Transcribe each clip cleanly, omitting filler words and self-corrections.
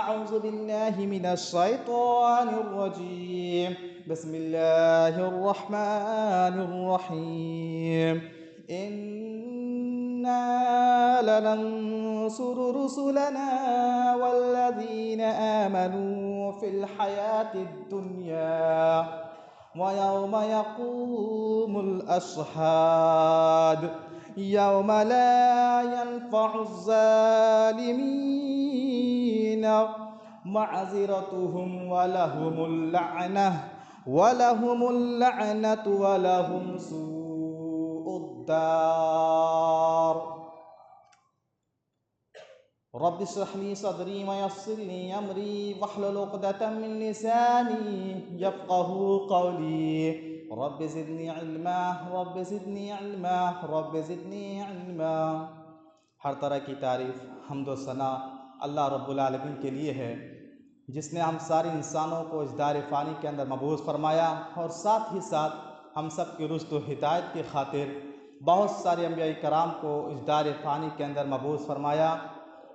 أعوذ بالله من الشيطان الرجيم بسم الله الرحمن الرحيم إنا لننصر رسلنا والذين آمنوا في الحياة الدنيا ويوم يقوم الأشهاد يوم لا ينفع الظالمين معذرتهم ولهم اللعنة ولهم سوء الدار رب اشرح لي صدري ويسر لي أمري واحلل عقدة من لساني يفقهوا قولي رب زدني علما ہر طرح کی تعریف حمد و ثنا اللہ رب العالمین کے لیے ہے، جس نے ہم سارے انسانوں کو اس دار فانی کے اندر مبعوث فرمایا اور ساتھ ہی ساتھ ہم سب کی رشد و ہدایت کی خاطر بہت سارے انبیاء کرام کو اس دار فانی کے اندر مبعوث فرمایا۔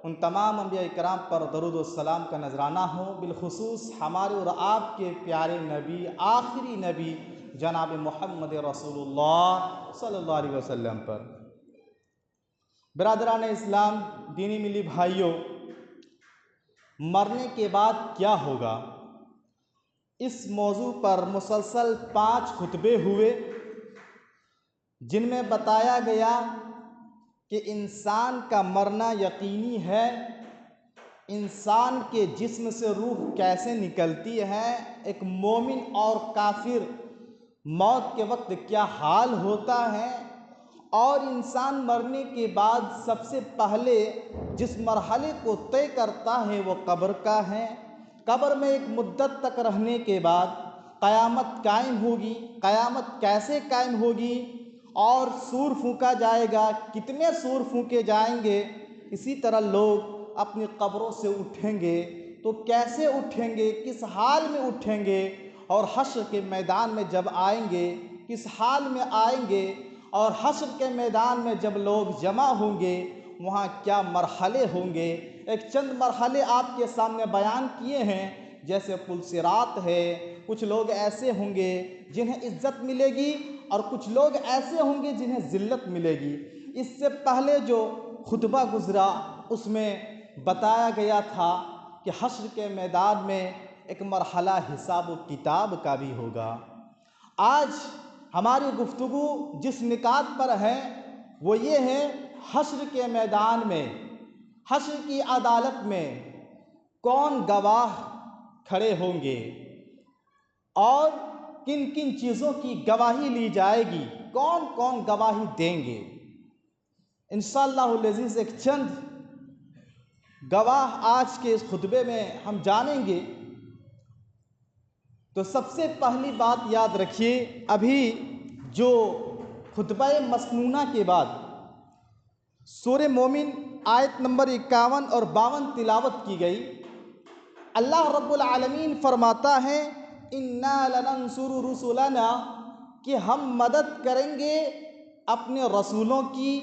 ان تمام انبیاء کرام پر درود و السلام کا نذرانہ ہو، بالخصوص ہمارے اور آپ کے پیارے نبی، آخری نبی جناب محمد رسول اللہ صلی اللہ علیہ وسلم پر۔ برادران اسلام، دینی ملی بھائیوں، مرنے کے بعد کیا ہوگا؟ اس موضوع پر مسلسل 5 خطبے ہوئے، جن میں بتایا گیا کہ انسان کا مرنا یقینی ہے، انسان کے جسم سے روح کیسے نکلتی ہے، ایک مومن اور کافر موت کے وقت کیا حال ہوتا ہے، اور انسان مرنے کے بعد سب سے پہلے جس مرحلے کو طے کرتا ہے وہ قبر کا ہے۔ قبر میں ایک مدت تک رہنے کے بعد قیامت قائم ہوگی، قیامت کیسے قائم ہوگی، اور سور پھونکا جائے گا، کتنے سور پھونکے جائیں گے، اسی طرح لوگ اپنی قبروں سے اٹھیں گے تو کیسے اٹھیں گے، کس حال میں اٹھیں گے، اور حشر کے میدان میں جب آئیں گے کس حال میں آئیں گے، اور حشر کے میدان میں جب لوگ جمع ہوں گے وہاں کیا مرحلے ہوں گے۔ ایک چند مرحلے آپ کے سامنے بیان کیے ہیں، جیسے پل صراط ہے، کچھ لوگ ایسے ہوں گے جنہیں عزت ملے گی اور کچھ لوگ ایسے ہوں گے جنہیں ذلت ملے گی۔ اس سے پہلے جو خطبہ گزرا اس میں بتایا گیا تھا کہ حشر کے میدان میں ایک مرحلہ حساب و کتاب کا بھی ہوگا۔ آج ہماری گفتگو جس نکات پر ہے وہ یہ ہے، حشر کے میدان میں، حشر کی عدالت میں کون گواہ کھڑے ہوں گے اور کن کن چیزوں کی گواہی لی جائے گی، کون کون گواہی دیں گے۔ انشاءاللہ العزیز ایک چند گواہ آج کے اس خطبے میں ہم جانیں گے۔ تو سب سے پہلی بات یاد رکھیے، ابھی جو خطبہ مسنونہ کے بعد سورہ مومن آیت نمبر 51 اور 52 تلاوت کی گئی، اللہ رب العالمین فرماتا ہے اِنَّا لَنَنْصُرُ رُسُلَنَا، کہ ہم مدد کریں گے اپنے رسولوں کی،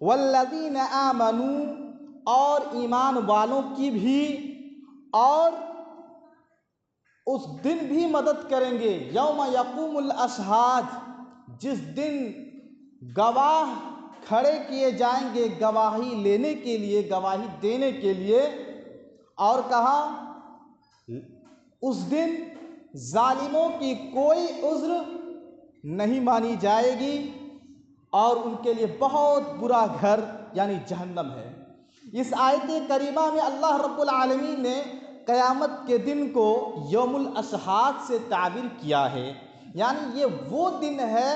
وَالَّذِينَ آمَنُوا، اور ایمان والوں کی بھی، اور اس دن بھی مدد کریں گے یوم یقوم الاشہاد، جس دن گواہ کھڑے کیے جائیں گے گواہی لینے کے لیے، گواہی دینے کے لیے۔ اور کہا اس دن ظالموں کی کوئی عذر نہیں مانی جائے گی اور ان کے لیے بہت برا گھر یعنی جہنم ہے۔ اس آیت کریمہ میں اللہ رب العالمین نے قیامت کے دن کو یوم الاشہاد سے تعبیر کیا ہے، یعنی یہ وہ دن ہے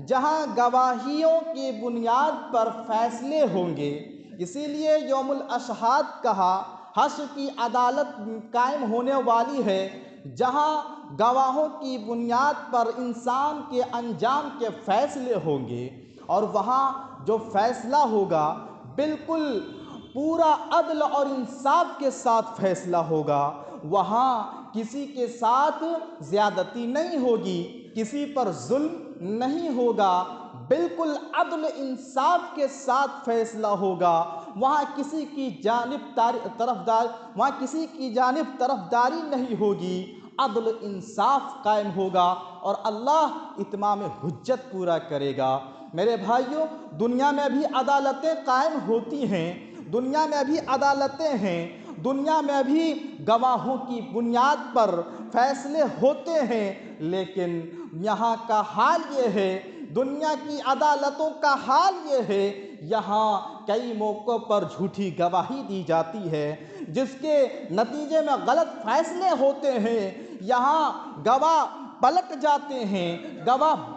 جہاں گواہیوں کی بنیاد پر فیصلے ہوں گے، اسی لیے یوم الاشہاد کہا۔ حشر کی عدالت قائم ہونے والی ہے جہاں گواہوں کی بنیاد پر انسان کے انجام کے فیصلے ہوں گے، اور وہاں جو فیصلہ ہوگا بالکل پورا عدل اور انصاف کے ساتھ فیصلہ ہوگا، وہاں کسی کے ساتھ زیادتی نہیں ہوگی، کسی پر ظلم نہیں ہوگا، بالکل عدل انصاف کے ساتھ فیصلہ ہوگا، وہاں کسی کی جانب طرفداری نہیں ہوگی، عدل انصاف قائم ہوگا اور اللہ اتمام حجت پورا کرے گا۔ میرے بھائیوں، دنیا میں بھی عدالتیں قائم ہوتی ہیں، دنیا میں بھی عدالتیں ہیں، دنیا میں بھی گواہوں کی بنیاد پر فیصلے ہوتے ہیں، لیکن یہاں کا حال یہ ہے، دنیا کی عدالتوں کا حال یہ ہے، یہاں کئی موقعوں پر جھوٹی گواہی دی جاتی ہے، جس کے نتیجے میں غلط فیصلے ہوتے ہیں، یہاں گواہ پلٹ جاتے ہیں، گواہ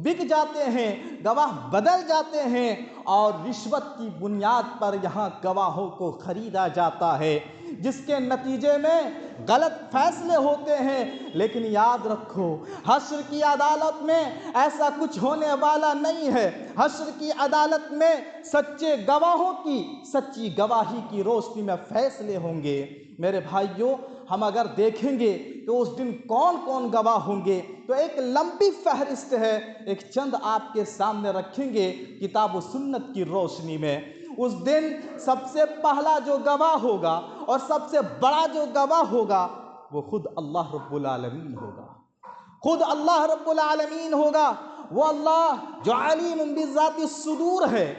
بک جاتے ہیں، گواہ بدل جاتے ہیں، اور رشوت کی بنیاد پر یہاں گواہوں کو خریدا جاتا ہے، جس کے نتیجے میں غلط فیصلے ہوتے ہیں۔ لیکن یاد رکھو، حشر کی عدالت میں ایسا کچھ ہونے والا نہیں ہے۔ حشر کی عدالت میں سچے گواہوں کی سچی گواہی کی روشنی میں فیصلے ہوں گے۔ میرے بھائیوں، ہم اگر دیکھیں گے کہ اس دن کون کون گواہ ہوں گے تو ایک لمبی فہرست ہے، ایک چند آپ کے سامنے رکھیں گے کتاب و سنت کی روشنی میں۔ اس دن سب سے پہلا جو گواہ ہوگا اور سب سے بڑا جو گواہ ہوگا وہ خود اللہ رب العالمین ہوگا، خود اللہ رب العالمین ہوگا۔ وہ اللہ جو علیم بذات الصدور ہے،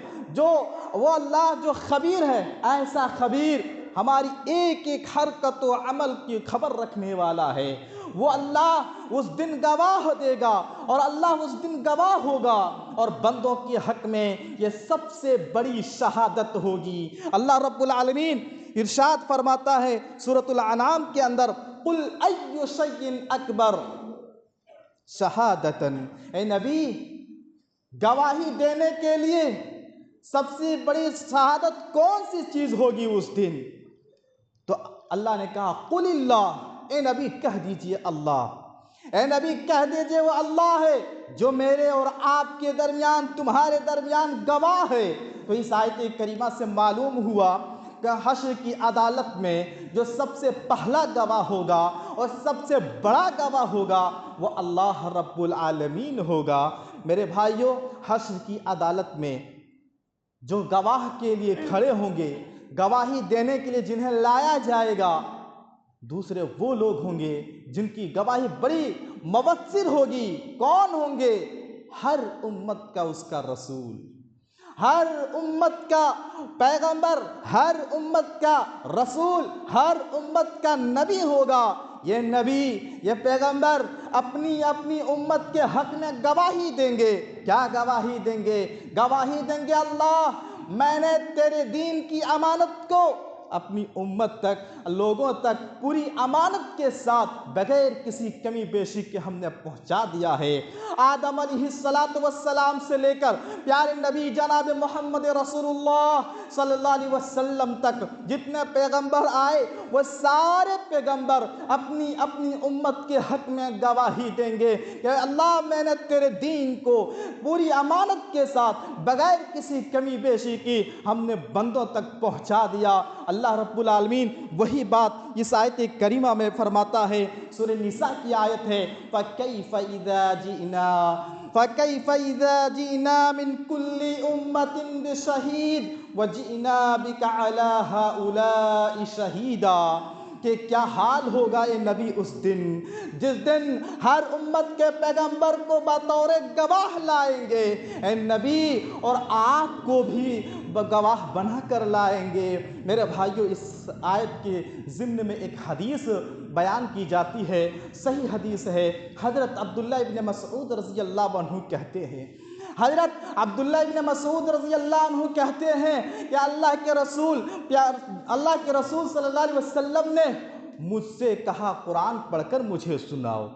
وہ اللہ جو خبیر ہے، ایسا خبیر، ہماری ایک ایک حرکت و عمل کی خبر رکھنے والا ہے۔ وہ اللہ اس دن گواہ دے گا اور اللہ اس دن گواہ ہوگا، اور بندوں کے حق میں یہ سب سے بڑی شہادت ہوگی۔ اللہ رب العالمین ارشاد فرماتا ہے سورۃ الانعام کے اندر، قل ای شیء اکبر شہادتاً، اے نبی گواہی دینے کے لیے سب سے بڑی شہادت کون سی چیز ہوگی اس دن؟ تو اللہ نے کہا قل اللہ، اے نبی کہہ دیجئے اللہ، اے نبی کہہ دیجئے وہ اللہ ہے جو میرے اور آپ کے درمیان، تمہارے درمیان گواہ ہے۔ تو اس آیت کریمہ سے معلوم ہوا کہ حشر کی عدالت میں جو سب سے پہلا گواہ ہوگا اور سب سے بڑا گواہ ہوگا وہ اللہ رب العالمین ہوگا۔ میرے بھائیوں، حشر کی عدالت میں جو گواہ کے لیے کھڑے ہوں گے، گواہی دینے کے لیے جنہیں لایا جائے گا، دوسرے وہ لوگ ہوں گے جن کی گواہی بڑی مؤثر ہوگی۔ کون ہوں گے؟ ہر امت کا اس کا رسول، ہر امت کا پیغمبر، ہر امت کا رسول، ہر امت کا نبی ہوگا۔ یہ نبی، یہ پیغمبر اپنی اپنی امت کے حق میں گواہی دیں گے۔ کیا گواہی دیں گے؟ گواہی دیں گے، اللہ میں نے تیرے دین کی امانت کو اپنی امت تک، لوگوں تک پوری امانت کے ساتھ بغیر کسی کمی بیشی کے ہم نے پہنچا دیا ہے۔ آدم علیہ السلام سے لے کر پیارے نبی جناب محمد رسول اللہ صلی اللہ علیہ وسلم تک جتنے پیغمبر آئے، وہ سارے پیغمبر اپنی اپنی امت کے حق میں گواہی دیں گے کہ اللہ میں نے تیرے دین کو پوری امانت کے ساتھ بغیر کسی کمی بیشی کی ہم نے بندوں تک پہنچا دیا۔ اللہ رب العالمین وہی بات اس آیت کریمہ میں فرماتا ہے، سورہ نساء کی آیت ہے، فَكَيْفَ إِذَا جِئْنَا مِنْ كُلِّ أُمَّةٍ بِشَهِيدٍ وَجِئْنَا بِكَ عَلَى هَؤُلَاءِ شَهِيدًا، کہ کیا حال ہوگا اے نبی اس دن، جس دن ہر امت کے پیغمبر کو بطور گواہ لائیں گے اے نبی، اور آپ کو بھی گواہ بنا کر لائیں گے۔ میرے بھائیوں، اس آیت کے ضمن میں ایک حدیث بیان کی جاتی ہے، صحیح حدیث ہے۔ حضرت عبداللہ ابن مسعود رضی اللہ عنہ کہتے ہیں، حضرت عبداللہ ابن مسعود رضی اللہ عنہ کہتے ہیں کہ اللہ کے رسول صلی اللہ علیہ وسلم نے مجھ سے کہا قرآن پڑھ کر مجھے سناؤ۔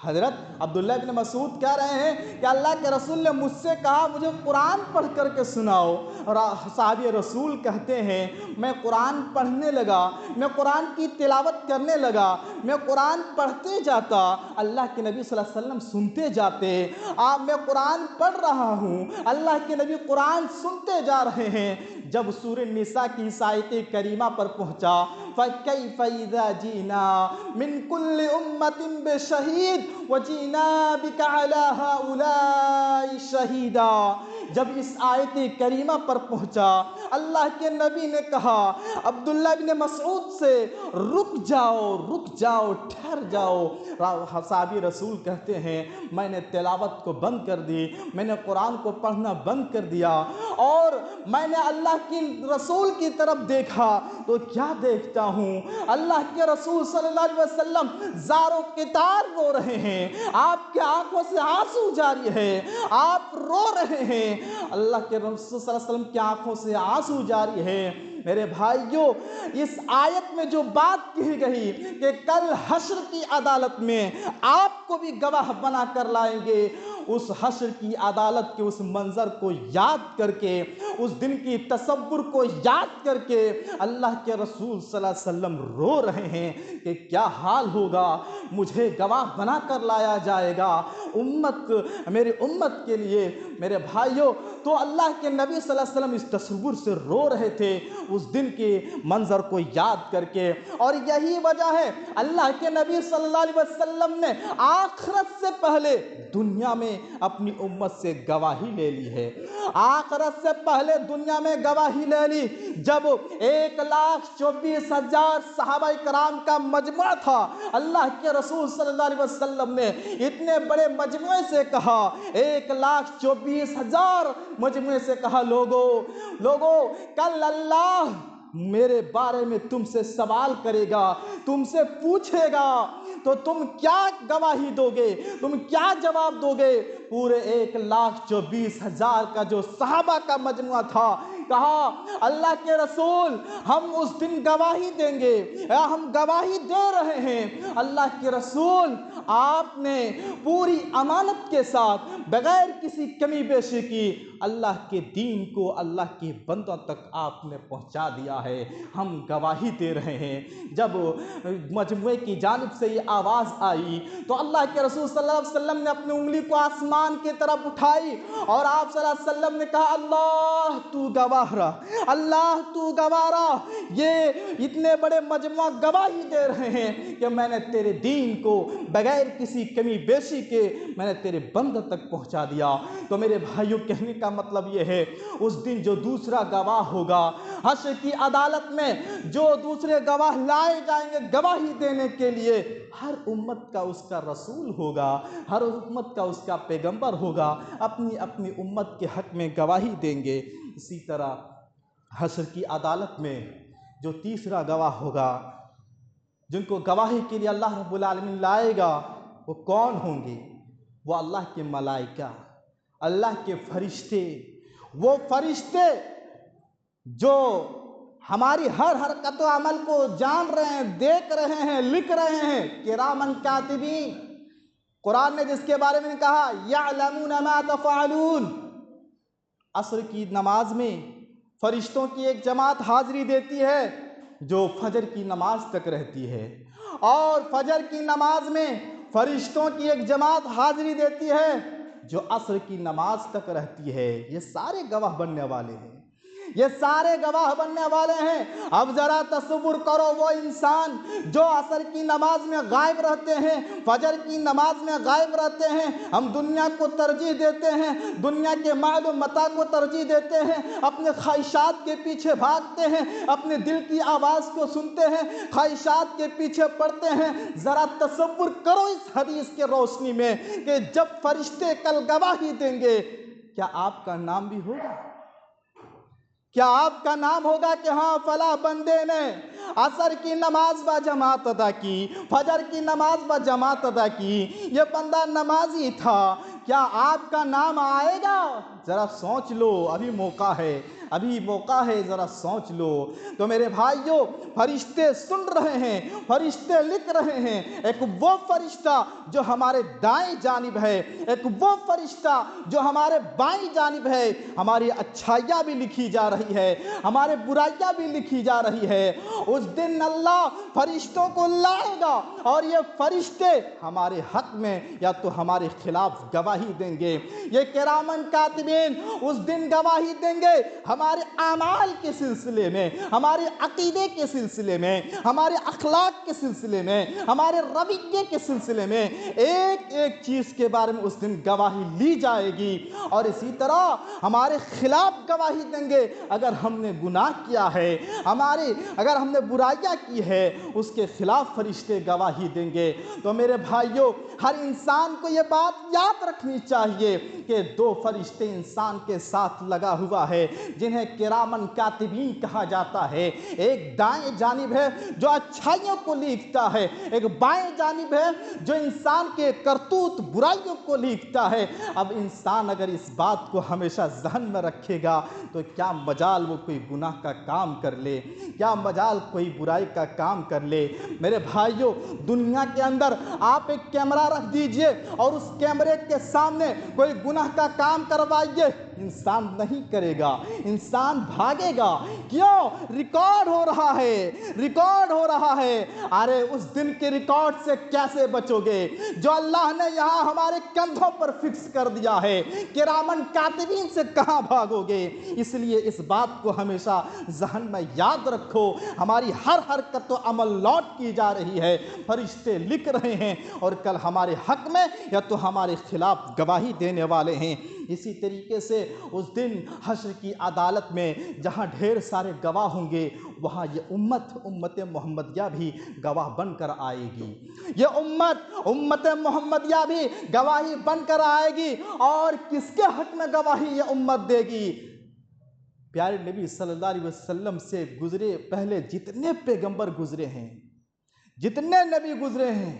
حضرت عبداللہ بن مسعود کہہ رہے ہیں کہ اللہ کے رسول نے مجھ سے کہا مجھے قرآن پڑھ کر کے سناؤ، اور صحابی رسول کہتے ہیں میں قرآن پڑھنے لگا، میں قرآن کی تلاوت کرنے لگا، میں قرآن پڑھتے جاتا، اللہ کے نبی صلی اللہ علیہ وسلم سنتے جاتے، میں قرآن پڑھ رہا ہوں، اللہ کے نبی قرآن سنتے جا رہے ہیں۔ جب سورہ النساء کی اس آیت کریمہ پر پہنچا فَكَيْفَ إِذَا جِئْنَا مِن كُلِّ أُمَّةٍ بِشَهِيدٍ وَجِئْنَا بِكَ عَلَى هَؤُلَاءِ شَهِيدًا، جب اس آیت کریمہ پر پہنچا اللہ کے نبی نے کہا عبداللہ بن مسعود سے رک جاؤ، ٹھہر جاؤ۔ صحابی رسول کہتے ہیں میں نے تلاوت کو بند کر دی، میں نے قرآن کو پڑھنا بند کر دیا، اور میں نے اللہ کی رسول کی طرف دیکھا تو کیا دیکھتا ہوں، اللہ کے رسول صلی اللہ علیہ وسلم زار و قطار رو رہے ہیں، آپ کے آنکھوں سے آنسو جاری ہے، آپ رو رہے ہیں، اللہ کے رسول صلی اللہ علیہ وسلم کی آنکھوں سے آنسو جاری ہے۔ میرے بھائیوں، اس آیت میں جو بات کہی گئی کہ کل حشر کی عدالت میں آپ کو بھی گواہ بنا کر لائیں گے، اس حشر کی عدالت کے اس منظر کو یاد کر کے، اس دن کی تصور کو یاد کر کے اللہ کے رسول صلی اللہ علیہ وسلم رو رہے ہیں کہ کیا حال ہوگا، مجھے گواہ بنا کر لایا جائے گا میری امت کے لیے۔ میرے بھائیوں، تو اللہ کے نبی صلی اللہ علیہ وسلم اس تصور سے رو رہے تھے اس دن کے منظر کو یاد کر کے، اور یہی وجہ ہے اللہ کے نبی صلی اللہ علیہ وسلم نے آخرت سے پہلے دنیا میں اپنی امت سے گواہی لے لی ہے، آخرت سے پہلے دنیا میں گواہی لے لی۔ جب 1,24,000 صحابہ کرام کا مجموعہ تھا، اللہ کے رسول صلی اللہ علیہ وسلم نے اتنے بڑے مجموعے سے کہا، 1,24,000 مجموعے سے کہا لوگو کل اللہ میرے بارے میں تم سے سوال کرے گا، تم سے پوچھے گا، تو تم کیا گواہی دو گے، تم کیا جواب دو گے؟ پورے 1,24,000 کا جو صحابہ کا مجموعہ تھا کہا اللہ کے رسول ہم اس دن گواہی دیں گے، ہم گواہی دے رہے ہیں۔ اللہ کے رسول آپ نے پوری امانت کے ساتھ بغیر کسی کمی بیشی کی اللہ کے دین کو اللہ کے بندوں تک آپ نے پہنچا دیا ہے، ہم گواہی دے رہے ہیں۔ جب مجموعے کی جانب سے یہ آواز آئی تو اللہ کے رسول صلی اللہ علیہ وسلم نے اپنی انگلی کو آسمان کی طرف اٹھائی اور آپ صلی اللہ علیہ وسلم نے کہا اللہ تو گواہ رہا، اللہ تو گواہ رہا، یہ اتنے بڑے مجموعہ گواہی دے رہے ہیں کہ میں نے تیرے دین کو بغیر کسی کمی بیشی کے میں نے تیرے بندوں تک پہنچا دیا۔ تو میرے بھائیوں، کہنے کا مطلب یہ ہے اس دن جو دوسرا گواہ ہوگا حشر کی عدالت میں، جو دوسرے گواہ لائے جائیں گے گواہی دینے کے لیے، ہر امت کا اس کا رسول ہوگا، ہر امت کا اس کا پیغمبر ہوگا، اپنی اپنی امت کے حق میں گواہی دیں گے۔ اسی طرح حشر کی عدالت میں جو تیسرا گواہ ہوگا، جن کو گواہی کے لیے اللہ رب العالمین لائے گا، وہ کون ہوں گے؟ وہ اللہ کے ملائکہ، اللہ کے فرشتے، وہ فرشتے جو ہماری ہر حرکت و عمل کو جان رہے ہیں، دیکھ رہے ہیں، لکھ رہے ہیں، کرامن کاتبین۔ قرآن نے جس کے بارے میں کہا یعلمون ما تفعلون، عصر کی نماز میں فرشتوں کی ایک جماعت حاضری دیتی ہے جو فجر کی نماز تک رہتی ہے، اور فجر کی نماز میں فرشتوں کی ایک جماعت حاضری دیتی ہے جو عصر کی نماز تک رہتی ہے۔ یہ سارے گواہ بننے والے ہیں، یہ سارے گواہ بننے والے ہیں۔ اب ذرا تصور کرو وہ انسان جو عصر کی نماز میں غائب رہتے ہیں، فجر کی نماز میں غائب رہتے ہیں، ہم دنیا کو ترجیح دیتے ہیں، دنیا کے مال و متاع کو ترجیح دیتے ہیں، اپنے خواہشات کے پیچھے بھاگتے ہیں، اپنے دل کی آواز کو سنتے ہیں، خواہشات کے پیچھے پڑتے ہیں۔ ذرا تصور کرو اس حدیث کے روشنی میں کہ جب فرشتے کل گواہی دیں گے، کیا آپ کا نام بھی ہوگا؟ کیا آپ کا نام ہوگا کہ ہاں فلاں بندے نے عصر کی نماز با جماعت ادا کی، فجر کی نماز با جماعت ادا کی، یہ بندہ نمازی تھا؟ کیا آپ کا نام آئے گا؟ ذرا سوچ لو، ابھی موقع ہے، ابھی موقع ہے، ذرا سوچ لو۔ تو میرے بھائیوں، فرشتے سن رہے ہیں، فرشتے لکھ رہے ہیں۔ ایک وہ فرشتہ جو ہمارے دائیں جانب ہے، ایک وہ فرشتہ جو ہمارے بائیں جانب ہے۔ ہماری اچھائیاں بھی لکھی جا رہی ہے، ہمارے برائیاں بھی لکھی جا رہی ہے۔ اس دن اللہ فرشتوں کو لائے گا اور یہ فرشتے ہمارے حق میں یا تو ہمارے خلاف گواہی دیں گے۔ یہ کرامن کاتبین اس دن گواہی دیں گے ہمارے اعمال کے سلسلے میں، ہمارے عقیدے کے سلسلے میں، ہمارے اخلاق کے سلسلے میں، ہمارے رویے کے سلسلے میں۔ ایک ایک چیز کے بارے میں اس دن گواہی لی جائے گی، اور اسی طرح ہمارے خلاف گواہی دیں گے۔ اگر ہم نے گناہ کیا ہے، اگر ہم نے برائیاں کی ہے، اس کے خلاف فرشتے گواہی دیں گے۔ تو میرے بھائیوں، ہر انسان کو یہ بات یاد رکھنی چاہیے کہ دو فرشتے انسان کے ساتھ لگا ہوا ہے، جنہیں کرامن کاتبین کہا جاتا ہے۔ ایک دائیں جانب ہے جو اچھائیوں کو لکھتا ہے، ایک بائیں جانب ہے جو انسان کے کرتوت برائیوں کو لکھتا ہے۔ اب انسان اگر اس بات کو ہمیشہ ذہن میں رکھے گا تو کیا مجال وہ کوئی گناہ کا کام کر لے، کیا مجال کوئی برائی کا کام کر لے۔ میرے بھائیوں، دنیا کے اندر آپ ایک کیمرہ رکھ دیجئے اور اس کیمرے کے سامنے کوئی گناہ کا کام کروائیے، انسان نہیں کرے گا، انسان بھاگے گا۔ کیوں؟ ریکارڈ ہو رہا ہے، ریکارڈ ہو رہا ہے۔ ارے اس دن کے ریکارڈ سے کیسے بچو گے جو اللہ نے یہاں ہمارے کندھوں پر فکس کر دیا ہے؟ کرامن کاتبین سے کہاں بھاگو گے؟ اس لیے اس بات کو ہمیشہ ذہن میں یاد رکھو، ہماری ہر حرکت و عمل نوٹ کی جا رہی ہے، فرشتے لکھ رہے ہیں، اور کل ہمارے حق میں یا تو ہمارے خلاف گواہی دینے والے ہیں۔ اسی طریقے سے اس دن حشر کی عدالت میں جہاں ڈھیر سارے گواہ ہوں گے، وہاں یہ امت محمدیہ بھی گواہ بن کر آئے گی۔ یہ امت محمدیہ بھی گواہی بن کر آئے گی، اور کس کے حق میں گواہی یہ امت دے گی؟ پیارے نبی صلی اللہ علیہ وسلم سے گزرے پہلے جتنے پیغمبر گزرے ہیں، جتنے نبی گزرے ہیں،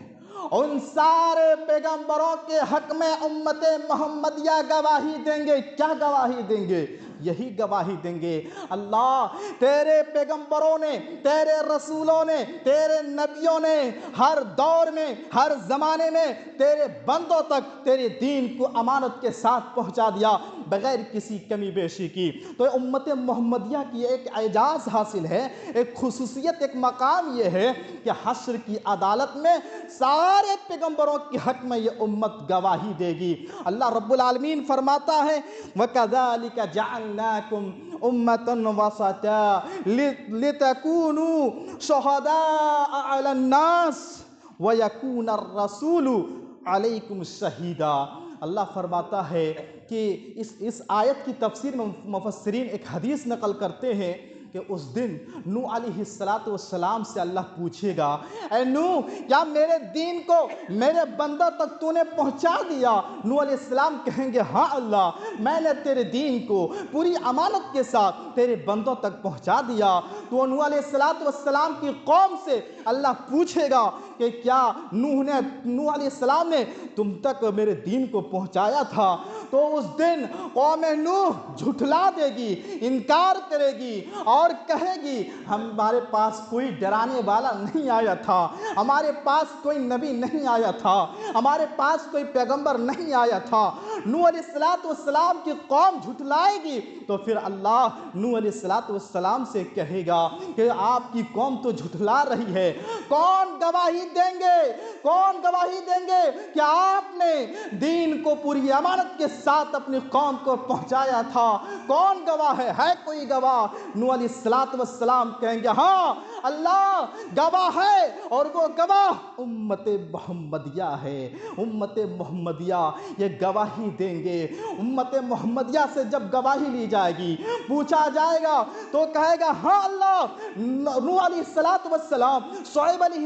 ان سارے پیغمبروں کے حق میں امت محمدیہ گواہی دیں گے۔ کیا گواہی دیں گے؟ یہی گواہی دیں گے، اللہ تیرے پیغمبروں نے، تیرے رسولوں نے، تیرے نبیوں نے ہر دور میں، ہر زمانے میں تیرے بندوں تک تیرے دین کو امانت کے ساتھ پہنچا دیا، بغیر کسی کمی بیشی کی۔ تو امت محمدیہ کی ایک اعزاز حاصل ہے، ایک خصوصیت، ایک مقام یہ ہے کہ حشر کی عدالت میں سارے پیغمبروں کے حق میں یہ امت گواہی دے گی۔ اللہ رب العالمین فرماتا ہے وَكَذَلِكَ جَعَلْنَاكُمْ أُمَّةً وَسَطًا لِتَكُونُوا شُهَدَاءَ عَلَى النَّاسِ وَيَكُونَ الرَّسُولُ عَلَيْكُمْ شَهِيدًا۔ اللہ فرماتا ہے کہ اس آیت کی تفسیر میں مفسرین ایک حدیث نقل کرتے ہیں کہ اس دن نوح علیہ السلام سے اللہ پوچھے گا، اے نوح، کیا میرے دین کو میرے بندوں تک تو نے پہنچا دیا؟ نوح علیہ السلام کہیں گے، ہاں اللہ، میں نے تیرے دین کو پوری امانت کے ساتھ تیرے بندوں تک پہنچا دیا۔ تو نوح علیہ السلام کی قوم سے اللہ پوچھے گا کہ کیا نوح علیہ السلام نے تم تک میرے دین کو پہنچایا تھا؟ تو اس دن قوم نوح جھٹلا دے گی، انکار کرے گی اور کہے گی ہمارے پاس کوئی ڈرانے والا نہیں آیا تھا، ہمارے پاس کوئی نبی نہیں آیا تھا، ہمارے پاس کوئی پیغمبر نہیں آیا تھا۔ نوح علیہ السلام کی قوم جھٹلائے گی، تو پھر اللہ نوح علیہ السلام سے کہے گا کہ آپ کی قوم تو جھٹلا رہی ہے، کون گواہی دیں گے؟ کون گواہی دیں گے کہ آپ نے دین کو پوری امانت کے ساتھ اپنی قوم کو پہنچایا تھا؟ کون گواہ ہے کوئی گواہ؟ نوح علیہ السلام کہیں گے ہاں اللہ گواہ ہے، اور وہ گواہ امت محمدیہ ہے۔ امت محمدیہ یہ گواہی دیں گے۔ امت محمدیہ سے جب گواہی لی جائے گی، پوچھا جائے گا تو کہے گا ہاں اللہ، نوح علیہ السلام، شعیب علیہ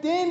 3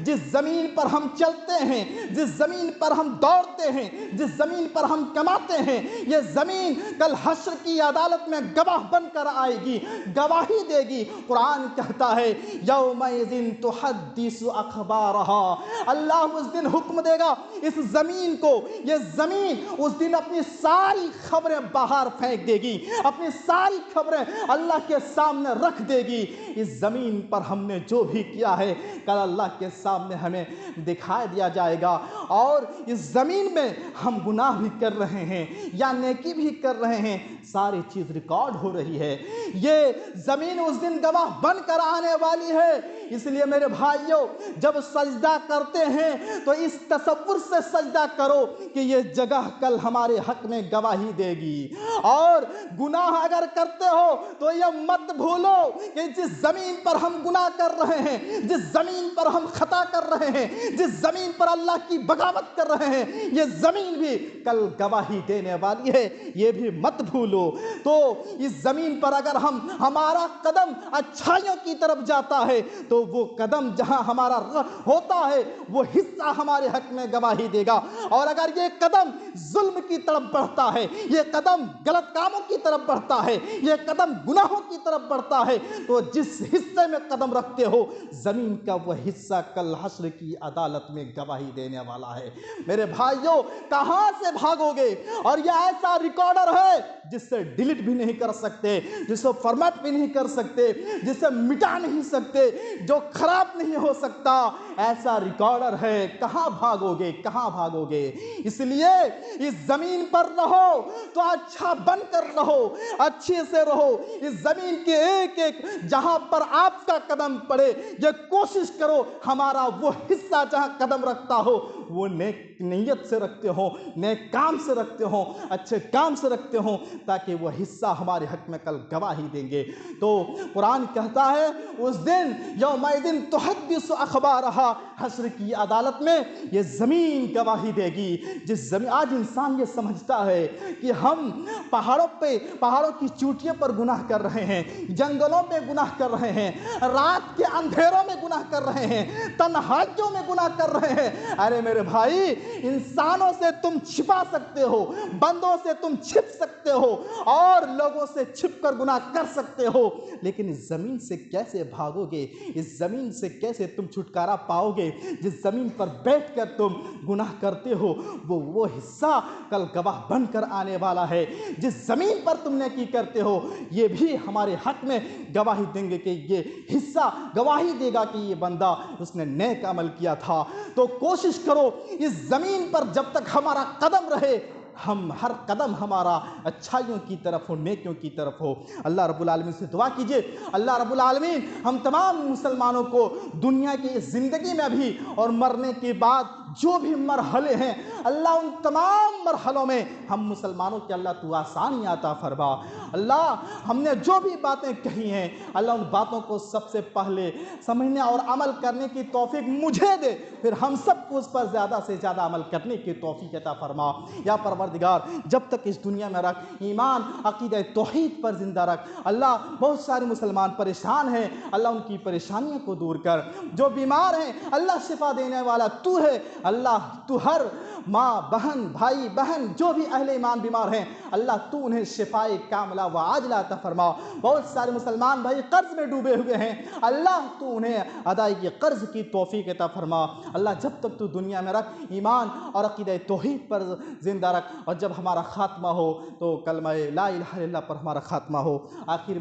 جس زمین پر ہم چلتے ہیں، جس زمین پر ہم دوڑتے ہیں، جس زمین پر ہم کماتے ہیں، یہ زمین کل حشر کی عدالت میں گواہ بن کر آئے گی، گواہی دے گی۔ قرآن کہتا ہے یومئذ تحدث اخبارها، اللہ اس دن حکم دے گا اس زمین کو، یہ زمین اس دن اپنی ساری خبریں باہر پھینک دے گی، اپنی ساری خبریں اللہ کے سامنے رکھ دے گی۔ اس زمین پر ہم نے جو بھی کیا ہے کل اللہ کے سامنے ہمیں دکھا دیا جائے گا، اور اس زمین میں ہم گناہ بھی کر رہے ہیں یا نیکی بھی کر رہے ہیں، ساری چیز ریکارڈ ہو رہی ہے۔ یہ زمین اس دن گواہ بن کر آنے والی ہے۔ اس لیے میرے بھائیوں، جب سجدہ کرتے ہیں تو اس تصور سے سجدہ کرو کہ یہ جگہ کل ہمارے حق میں گواہی دے گی، اور گناہ اگر کرتے ہو تو یہ مت بھولو کہ جس زمین پر ہم گناہ کر رہے ہیں، جس زمین پر ہم خطا کر رہے ہیں، جس زمین پر اللہ کی بغاوت کر رہے ہیں، یہ زمین بھی کل گواہی دینے والی ہے، یہ بھی مت بھولو۔ تو اس زمین پر اگر ہمارا قدم اچھائیوں کی طرف جاتا ہے تو وہ قدم جہاں ہمارا ہوتا ہے وہ حصہ ہمارے حق میں گواہی دے گا، اور اگر یہ قدم ظلم کی طرف بڑھتا ہے، یہ قدم غلط کاموں کی طرف بڑھتا ہے، یہ قدم گناہوں کی طرف بڑھتا ہے، تو جس حصے میں قدم رکھتے ہو زمین کا وہ حصہ کل حشر کی عدالت میں گواہی دینے والا ہے۔ میرے بھائیوں، کہاں سے بھاگو گے؟ اور یہ ایسا ریکارڈر ہے جس سے ڈیلیٹ بھی نہیں کر سکتے، جس سے فارمیٹ بھی نہیں کر سکتے، جس سے مٹا نہیں سکتے، جو خراب نہیں ہو سکتا، ایسا ریکارڈر ہے۔ کہاں بھاگو گے؟ کہاں بھاگو گے؟ اس لیے اس زمین پر رہو تو اچھا بن کر رہو، اچھے سے رہو۔ اس زمین کے ایک ایک جہاں پر آپ کا قدم پڑے، یہ کوشش کرو ہمارا وہ حصہ جہاں قدم رکھتا ہو وہ نیک نیت سے رکھتے ہو، نیک کام سے رکھتے ہو، اچھے کام سے رکھتے ہو، تاکہ وہ حصہ ہمارے حق میں کل گواہی دیں گے۔ تو قرآن کہتا ہے اس دن یومئذ تحدث اخبارها، حشر کی عدالت میں یہ زمین گواہی دے گی۔ جس زمین آج انسان یہ سمجھتا ہے کہ ہم پہاڑوں کی چوٹیوں پر گناہ کر رہے ہیں، جنگلوں میں گناہ کر رہے ہیں، رات کے اندھیروں میں گناہ کر رہے ہیں، تنہائیوں میں گناہ کر رہے ہیں۔ ارے میرے بھائی، انسانوں سے تم چھپا سکتے ہو، بندوں سے تم چھپ سکتے ہو، اور لوگوں سے چھپ کر گناہ کر سکتے ہو، لیکن اس زمین سے کیسے بھاگو گے؟ اس زمین سے کیسے تم چھٹکارا پاؤ گے؟ جس زمین پر بیٹھ کر تم گناہ کرتے ہو وہ حصہ کل گواہ بن کر آنے والا ہے۔ جس زمین پر تم نیکی کرتے ہو یہ بھی ہمارے حق میں گواہی دیں گے کہ یہ حصہ گواہی دے گا کہ یہ بندہ اس نے نیک عمل کیا تھا۔ تو کوشش کرو اس زمین پر جب تک ہمارا قدم رہے، ہم ہر قدم ہمارا اچھائیوں کی طرف ہو، نیکیوں کی طرف ہو۔ اللہ رب العالمین سے دعا کیجئے اللہ رب العالمین ہم تمام مسلمانوں کو دنیا کی اس زندگی میں بھی اور مرنے کے بعد جو بھی مرحلے ہیں، اللہ ان تمام مرحلوں میں ہم مسلمانوں کے اللہ تو آسانی عطا فرما۔ اللہ ہم نے جو بھی باتیں کہی ہیں اللہ ان باتوں کو سب سے پہلے سمجھنے اور عمل کرنے کی توفیق مجھے دے، پھر ہم سب کو اس پر زیادہ سے زیادہ عمل کرنے کی توفیق عطا فرما۔ یا پروردگار جب تک اس دنیا میں رکھ، ایمان عقیدہ توحید پر زندہ رکھ۔ اللہ بہت سارے مسلمان پریشان ہیں، اللہ ان کی پریشانیوں کو دور کر۔ جو بیمار ہیں اللہ شفا دینے والا تو ہے، اللہ تو ہر ماں بہن بھائی بہن جو بھی اہل ایمان بیمار ہیں اللہ تو انہیں شفائے کاملہ و عاجلہ عطا فرما۔ بہت سارے مسلمان بھائی قرض میں ڈوبے ہوئے ہیں، اللہ تو انہیں ادائیگی قرض کی توفیق عطا فرما۔ اللہ جب تک تو دنیا میں رکھ، ایمان اور عقیدہ توحید پر زندہ رکھ، اور جب ہمارا خاتمہ ہو تو کلمہ لا الہ الا اللہ پر ہمارا خاتمہ ہو۔ آخر